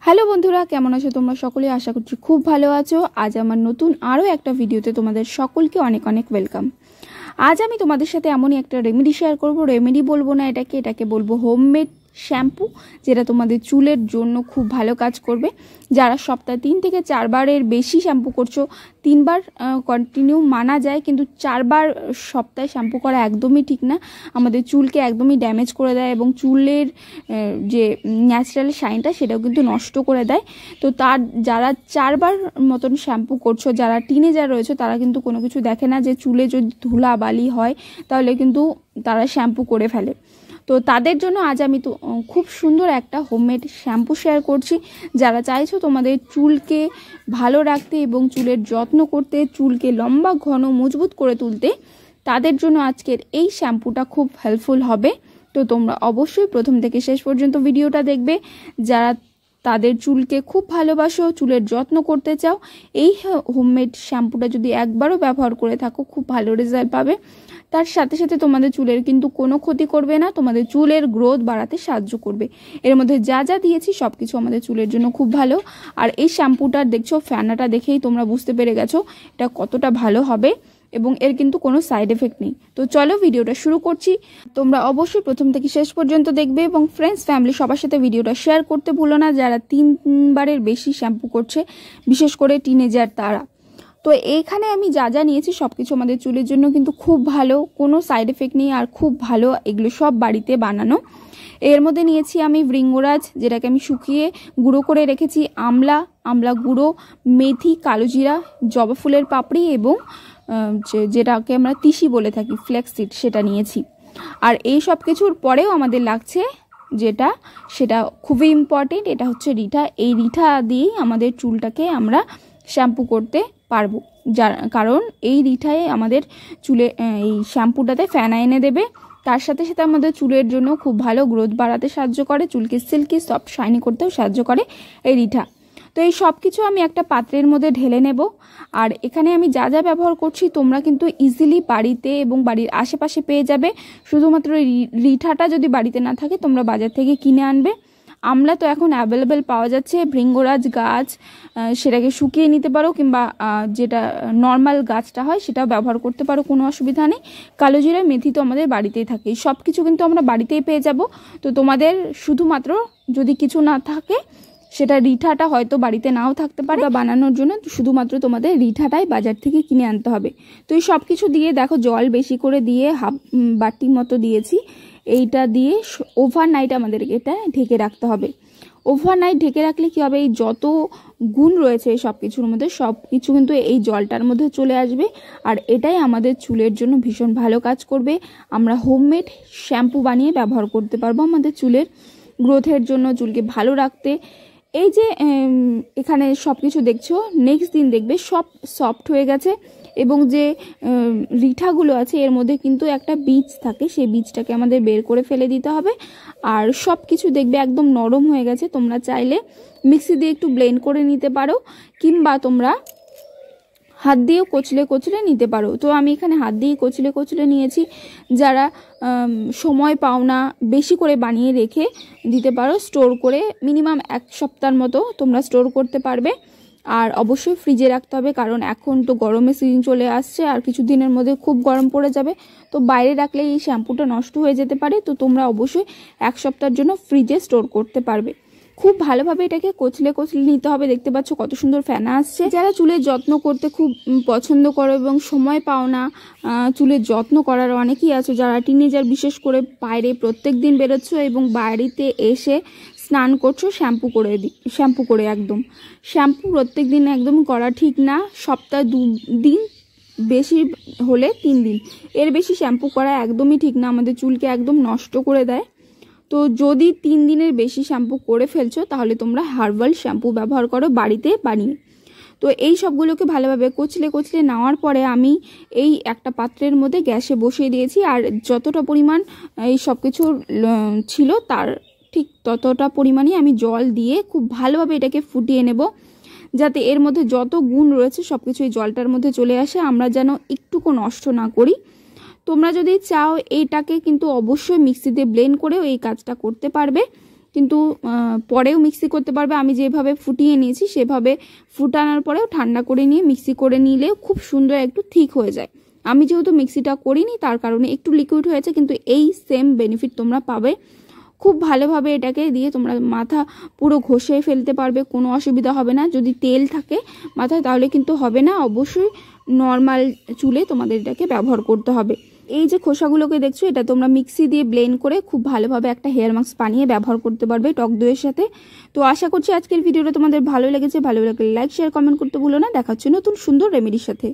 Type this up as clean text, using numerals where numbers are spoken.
Hello বন্ধুরা, কেমন আছো তোমরা সকলে? আশা করছি খুব ভালো আছো। আজ আমার নতুন আরও একটা ভিডিওতে তোমাদের সকলকে অনেক অনেক ওয়েলকাম। আজ আমি তোমাদের সাথে এমনই একটা রেমেডি শেয়ার করব। রেমেডি বলবো না এটাকে বলবো হোমমেড শ্যাম্পু, যেটা তোমাদের চুলের জন্য খুব ভালো কাজ করবে। যারা সপ্তাহে 3 থেকে 4 বারের বেশি শ্যাম্পু করছো, 3 বার কন্টিনিউ মানা যায়, কিন্তু 4 বার সপ্তাহে শ্যাম্পু করা একদমই ঠিক না। আমাদের চুলকে একদমই ড্যামেজ করে দেয় এবং চুলের যে ন্যাচারাল শাইনটা সেটাও কিন্তু নষ্ট করে দেয়। তো যারা 4 বার মতন শ্যাম্পু করছো, যারা টিনেজার রয়েছে, তারা কিন্তু কোনো কিছু দেখে না যে চুলে যদি ধুলা বালি হয় তাহলে কিন্তু তারা শ্যাম্পু করে ফেলে। তো তাদের জন্য আজ আমি তো খুব সুন্দর একটা হোমমেড শ্যাম্পু শেয়ার করছি। যারা চাইছো তোমাদের চুলকে ভালো রাখতে এবং চুলের যত্ন করতে, চুলকে লম্বা ঘন মজবুত করে তুলতে, তাদের জন্য আজকের এই শ্যাম্পুটা খুব হেল্পফুল হবে। তো তোমরা অবশ্যই প্রথম থেকে শেষ পর্যন্ত ভিডিওটা দেখবে। যারা তাদের চুলকে খুব ভালোবাসো, চুলের যত্ন করতে চাও, এই হোমমেড শ্যাম্পুটা যদি একবারও ব্যবহার করে থাকো, খুব ভালো রেজাল্ট পাবে। তার সাথে সাথে তোমাদের চুলের কিন্তু কোনো ক্ষতি করবে না, তোমাদের চুলের গ্রোথ বাড়াতে সাহায্য করবে। এর মধ্যে যা যা দিয়েছি সব কিছু আমাদের চুলের জন্য খুব ভালো। আর এই শ্যাম্পুটার দেখছো ফেনাটা দেখেই তোমরা বুঝতে পেরে গেছো এটা কতটা ভালো হবে, এবং এর কিন্তু কোনো সাইড এফেক্ট নেই। তো চলো ভিডিওটা শুরু করছি। তোমরা অবশ্যই প্রথম থেকে শেষ পর্যন্ত দেখবে এবং ফ্রেন্ডস ফ্যামিলি সবার সাথে ভিডিওটা শেয়ার করতে ভুলো না, যারা 3 বারের বেশি শ্যাম্পু করছে, বিশেষ করে টিনেজার তারা। তো এইখানে আমি যা যা নিয়েছি সব কিছু আমাদের চুলের জন্য কিন্তু খুব ভালো, কোনো সাইড এফেক্ট নেই আর খুব ভালো। এগুলো সব বাড়িতে বানানো। এর মধ্যে নিয়েছি আমি ভৃঙ্গরাজ, যেটাকে আমি শুকিয়ে গুঁড়ো করে রেখেছি, আমলা গুঁড়ো, মেথি, কালোজিরা, জবা ফুলের পাপড়ি এবং যেটাকে আমরা তিসি বলে থাকি, ফ্ল্যাক্সিড, সেটা নিয়েছি। আর এই সব কিছুর পরেও আমাদের লাগছে সেটা খুবই ইম্পর্টেন্ট, এটা হচ্ছে রিঠা। এই রিঠা দিয়েই আমাদের চুলটাকে আমরা শ্যাম্পু করতে পারবো, কারণ এই রিঠায় আমাদের চুলে এই শ্যাম্পুটাতে ফেনা এনে দেবে। তার সাথে সাথে আমাদের চুলের জন্য খুব ভালো গ্রোথ বাড়াতে সাহায্য করে, চুলকে সিল্কি সফট শাইনি করতেও সাহায্য করে এই রিঠা। তো এই সব কিছু আমি একটা পাত্রের মধ্যে ঢেলে নেব। আর এখানে আমি যা যা ব্যবহার করছি তোমরা কিন্তু ইজিলি বাড়িতে এবং বাড়ির আশেপাশে পেয়ে যাবে। শুধুমাত্র রিঠাটা যদি বাড়িতে না থাকে তোমরা বাজার থেকে কিনে আনবে। আমলা তো এখন অ্যাভেলেবেল পাওয়া যাচ্ছে। ভৃঙ্গরাজ গাছ, সেটাকে শুকিয়ে নিতে পারো, কিংবা যেটা নর্মাল গাছটা হয় সেটাও ব্যবহার করতে পারো, কোনো অসুবিধা নেই। কালোজিরা, মেথি তো আমাদের বাড়িতেই থাকে, সব কিছু কিন্তু আমরা বাড়িতেই পেয়ে যাব। তো তোমাদের শুধুমাত্র যদি কিছু না থাকে, সেটা রিঠাটা হয়তো বাড়িতে নাও থাকতে পারে, বানানোর জন্য শুধুমাত্র তোমাদের রিঠাটাই বাজার থেকে কিনে আনতে হবে। তো এই সব কিছু দিয়ে দেখো, জল বেশি করে দিয়ে হাফ বাটি মতো দিয়েছি। এইটা দিয়ে ওভারনাইট আমাদের এটা ঢেকে রাখতে হবে। ওভারনাইট ঢেকে রাখলে কি হবে, এই যত গুণ রয়েছে এই সব কিছুর মধ্যে, সব কিছু কিন্তু এই জলটার মধ্যে চলে আসবে। আর এটাই আমাদের চুলের জন্য ভীষণ ভালো কাজ করবে। আমরা হোমমেড শ্যাম্পু বানিয়ে ব্যবহার করতে পারবো আমাদের চুলের গ্রোথের জন্য, চুলকে ভালো রাখতে। এই যে এখানে সব কিছু দেখছো, নেক্সট দিন দেখবে সব সফট হয়ে গেছে, এবং যে রিঠাগুলো আছে এর মধ্যে কিন্তু একটা বীজ থাকে, সেই বীজটাকে আমাদের বের করে ফেলে দিতে হবে। আর সব কিছু দেখবে একদম নরম হয়ে গেছে। তোমরা চাইলে মিক্সি দিয়ে একটু ব্লেন্ড করে নিতে পারো, কিংবা তোমরা হাত দিয়েও কচলে নিতে পারো। তো আমি এখানে হাত দিয়ে কচলে নিয়েছি। যারা সময় পাও না, বেশি করে বানিয়ে রেখে দিতে পারো, স্টোর করে মিনিমাম 1 সপ্তাহের মতো তোমরা স্টোর করতে পারবে। আর অবশ্যই ফ্রিজে রাখতে হবে, কারণ এখন তো গরমের সিজন চলে আসছে আর কিছু দিনের মধ্যে খুব গরম পড়ে যাবে। তো বাইরে রাখলে এই শ্যাম্পুটা নষ্ট হয়ে যেতে পারে। তো তোমরা অবশ্যই 1 সপ্তাহের জন্য ফ্রিজে স্টোর করতে পারবে। খুব ভালোভাবে এটাকে কচলে নিতে হবে। দেখতে পাচ্ছ কত সুন্দর ফেনা আসছে। যারা চুলের যত্ন করতে খুব পছন্দ করো এবং সময় পাও না চুলের যত্ন করার, অনেকেই আছো যারা টিনেজার, বিশেষ করে বাইরে প্রত্যেক দিন বেরোচ্ছ এবং বাড়িতে এসে স্নান করছো শ্যাম্পু করে একদম। শ্যাম্পু প্রত্যেক দিন একদম করা ঠিক না, সপ্তাহে 2 দিন, বেশি হলে 3 দিন, এর বেশি শ্যাম্পু করা একদমই ঠিক না, আমাদের চুলকে একদম নষ্ট করে দেয়। তো যদি 3 দিনের বেশি শ্যাম্পু করে ফেলছো তাহলে তোমরা হার্বাল শ্যাম্পু ব্যবহার করো বাড়িতে বানিয়ে। তো এই সবগুলোকে ভালোভাবে কচলে নেওয়ার পরে আমি এই একটা পাত্রের মধ্যে গ্যাসে বসিয়ে দিয়েছি। আর যতটা পরিমাণ এই সব কিছু ছিল তার ঠিক ততটা পরিমাণে আমি জল দিয়ে খুব ভালোভাবে এটাকে ফুটিয়ে নেব, যাতে এর মধ্যে যত গুণ রয়েছে সব কিছু এই জলটার মধ্যে চলে আসে, আমরা যেন একটুকু নষ্ট না করি। তোমরা যদি চাও এইটাকে কিন্তু অবশ্যই মিক্সিতে ব্লেন্ড করেও এই কাজটা করতে পারবে, কিন্তু পরেও মিক্সি করতে পারবে। আমি যেভাবে ফুটিয়ে নিয়েছি সেভাবে ফুটানোর পরেও ঠান্ডা করে নিয়ে মিক্সি করে নিলেও খুব সুন্দর একটু থিক হয়ে যায়। আমি যেহেতু মিক্সিটা করিনি তার কারণে একটু লিকুইড হয়েছে, কিন্তু এই সেম বেনিফিট তোমরা পাবে। খুব ভালোভাবে এটাকে দিয়ে তোমরা মাথা পুরো ঘষে ফেলতে পারবে, কোনো অসুবিধা হবে না। যদি তেল থাকে মাথায় তাহলে কিন্তু হবে না, অবশ্যই নর্মাল চুলে তোমাদের এটাকে ব্যবহার করতে হবে। এই যে খোসাগুলোকে দেখছো, এটা তোমরা মিক্সি দিয়ে ব্লেন্ড করে খুব ভালোভাবে একটা হেয়ার মাস্ক বানিয়ে ব্যবহার করতে পারবে টক দইয়ের সাথে। তো আশা করছি আজকের ভিডিওটা তোমাদের ভালো লেগেছে। ভালো লাগলে লাইক শেয়ার কমেন্ট করতে ভুলো না। দেখা হচ্ছে নতুন সুন্দর রেমেডির সাথে।